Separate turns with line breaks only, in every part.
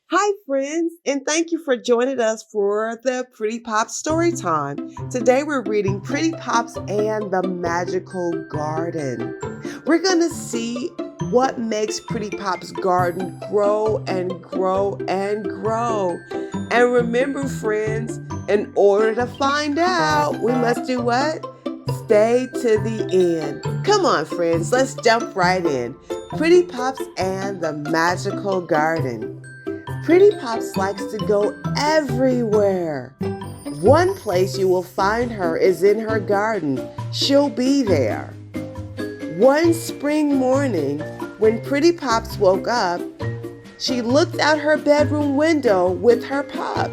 Hi, friends, and thank you for joining us for the Pretty Pop story time. Today we're reading Pretty Pops and the Magical Garden. We're going to see what makes Pretty Pop's garden grow and grow and grow. And remember, friends, in order to find out, we must do what? Stay to the end. Come on, friends, let's jump right in. Pretty Pops and the Magical Garden. Pretty Pops likes to go everywhere. One place you will find her is in her garden. She'll be there. One spring morning, when Pretty Pops woke up, she looked out her bedroom window with her pup.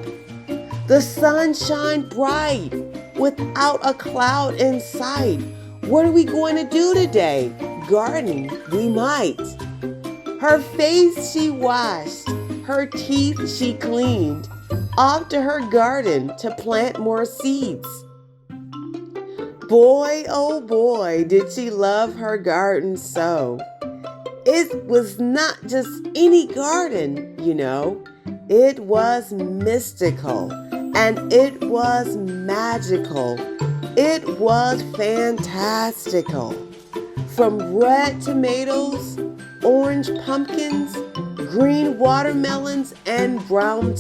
The sun shined bright without a cloud in sight. What are we going to do today? Garden, we might. Her face she washed, her teeth she cleaned, off to her garden to plant more seeds. Boy, oh boy, did she love her garden so. It was not just any garden, you know. It was mystical and it was magical. It was fantastical. From red tomatoes, orange pumpkins, green watermelons, and brown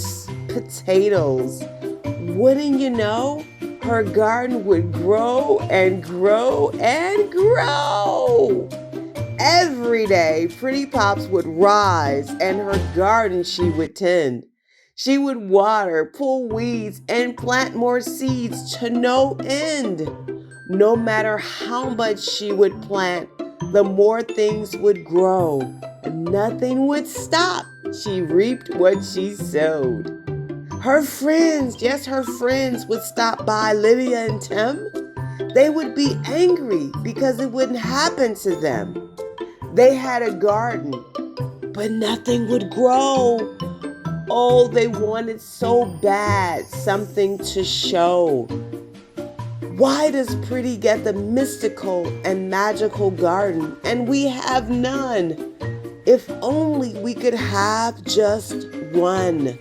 potatoes. Wouldn't you know, her garden would grow and grow and grow. Every day, Pretty Pops would rise and her garden she would tend. She would water, pull weeds, and plant more seeds to no end. No matter how much she would plant, the more things would grow. Nothing would stop. She reaped what she sowed. Her friends, yes, her friends would stop by, Lydia and Tim. They would be angry because it wouldn't happen to them. They had a garden, but nothing would grow. Oh, they wanted so bad something to show. Why does Pretty get the mystical and magical garden and we have none? If only we could have just one.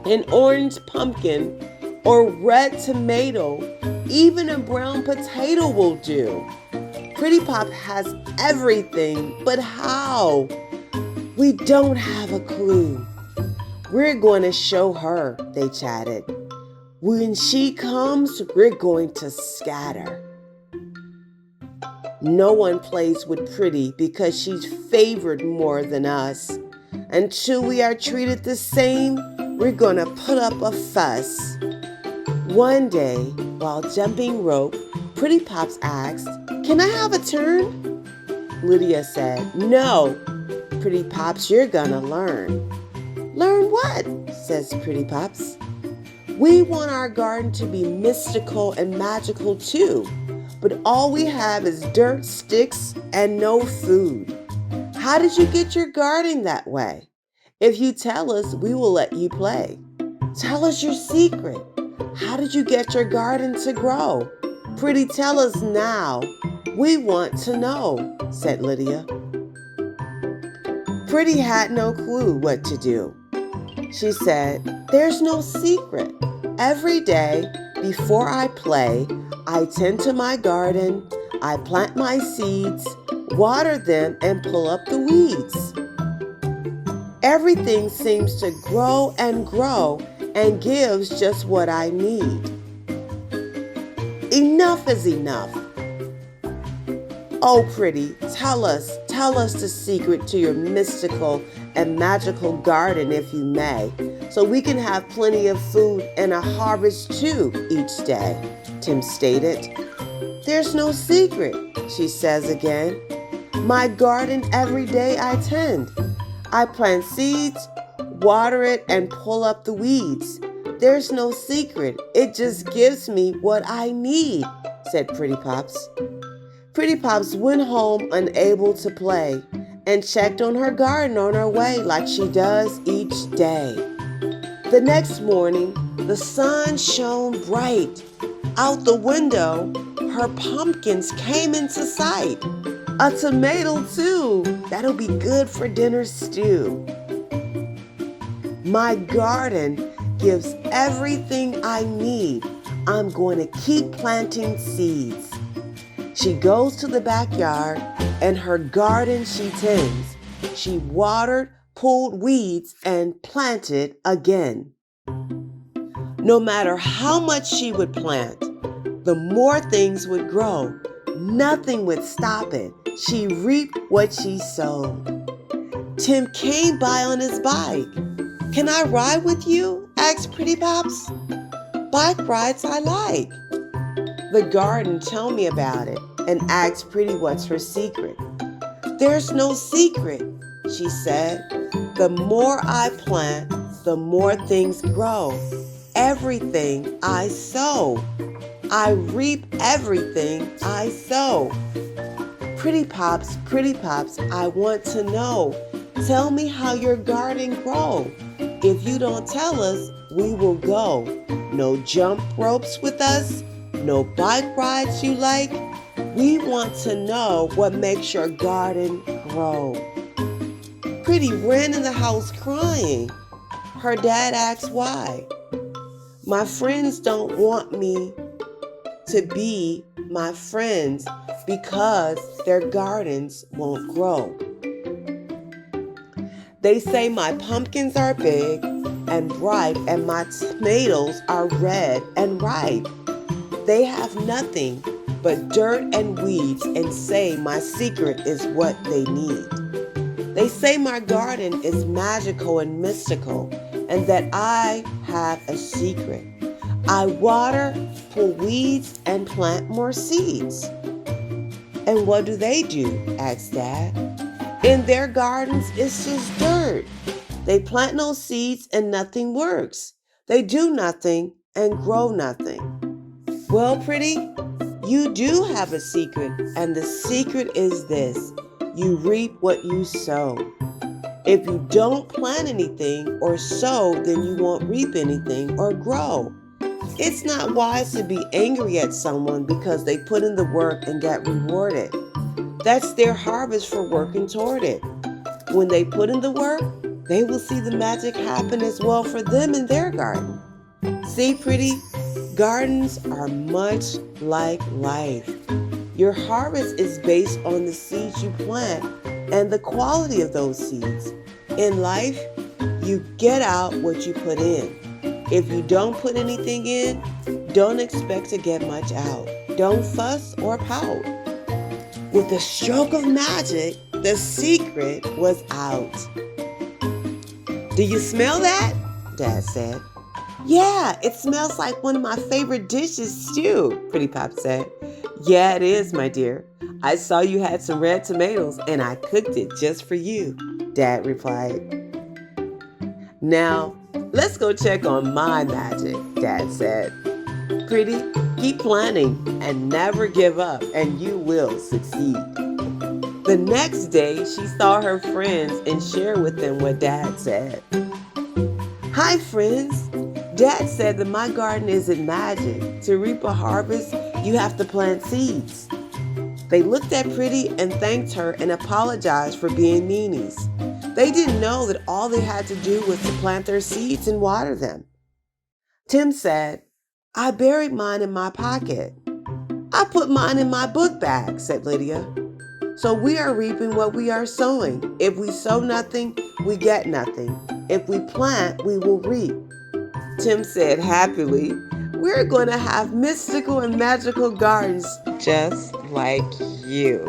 An orange pumpkin or red tomato, even a brown potato will do. Pretty Pop has everything, but how? We don't have a clue. We're going to show her, they chatted. When she comes, we're going to scatter. No one plays with Pretty because she's favored more than us. Until we are treated the same, we're going to put up a fuss. One day, while jumping rope, Pretty Pops asked, "Can I have a turn?" Lydia said, "No, Pretty Pops, you're gonna learn." "Learn what?" says Pretty Pops. "We want our garden to be mystical and magical too, but all we have is dirt, sticks, and no food. How did you get your garden that way? If you tell us, we will let you play. Tell us your secret. How did you get your garden to grow? Pretty, tell us now. We want to know," said Lydia. Pretty had no clue what to do. She said, "There's no secret. Every day, before I play, I tend to my garden, I plant my seeds, water them, and pull up the weeds. Everything seems to grow and gives just what I need. Enough is enough. Oh, Pretty, tell us the secret to your mystical and magical garden if you may, so we can have plenty of food and a harvest too each day," Tim stated. "There's no secret," she says again. "My garden every day I tend. I plant seeds, water it, and pull up the weeds. There's no secret. It just gives me what I need," said Pretty Pops. Pretty Pops went home unable to play and checked on her garden on her way like she does each day. The next morning, the sun shone bright. Out the window, her pumpkins came into sight. A tomato too, that'll be good for dinner stew. My garden gives everything I need. I'm going to keep planting seeds. She goes to the backyard and her garden she tends. She watered, pulled weeds, and planted again. No matter how much she would plant, the more things would grow. Nothing would stop it. She reaped what she sowed. Tim came by on his bike. "Can I ride with you?" asked Pretty Pops. "Bike rides I like." The garden told me about it and asked Pretty what's her secret. "There's no secret," she said. "The more I plant, the more things grow. Everything I sow. I reap everything I sow." Pretty Pops, I want to know. Tell me how your garden grow. If you don't tell us, we will go. No jump ropes with us? No bike rides you like? We want to know what makes your garden grow. Pretty ran in the house crying. Her dad asked why. "My friends don't want me to be my friends because their gardens won't grow. They say my pumpkins are big and ripe and my tomatoes are red and ripe. They have nothing but dirt and weeds and say my secret is what they need. They say my garden is magical and mystical and that I have a secret. I water, pull weeds, and plant more seeds." "And what do they do?" asked Dad. "In their gardens, it's just dirt. They plant no seeds and nothing works. They do nothing and grow nothing." "Well, Pretty, you do have a secret, and the secret is this: you reap what you sow. If you don't plant anything or sow, then you won't reap anything or grow. It's not wise to be angry at someone because they put in the work and get rewarded. That's their harvest for working toward it. When they put in the work, they will see the magic happen as well for them in their garden. See, Pretty, gardens are much like life. Your harvest is based on the seeds you plant and the quality of those seeds. In life, you get out what you put in. If you don't put anything in, don't expect to get much out. Don't fuss or pout. With a stroke of magic, the secret was out. "Do you smell that?" Dad said. "Yeah, it smells like one of my favorite dishes, stew," Pretty Pop said. "Yeah, it is, my dear. I saw you had some red tomatoes and I cooked it just for you," Dad replied. "Now, let's go check on my magic," Dad said. "Pretty, keep planning and never give up and you will succeed." The next day, she saw her friends and shared with them what Dad said. "Hi, friends. Dad said that my garden isn't magic. To reap a harvest, you have to plant seeds." They looked at Pretty and thanked her and apologized for being meanies. They didn't know that all they had to do was to plant their seeds and water them. Tim said, "I buried mine in my pocket." "I put mine in my book bag," said Lydia. "So we are reaping what we are sowing. If we sow nothing, we get nothing. If we plant, we will reap." Tim said happily, "We're going to have mystical and magical gardens just like you."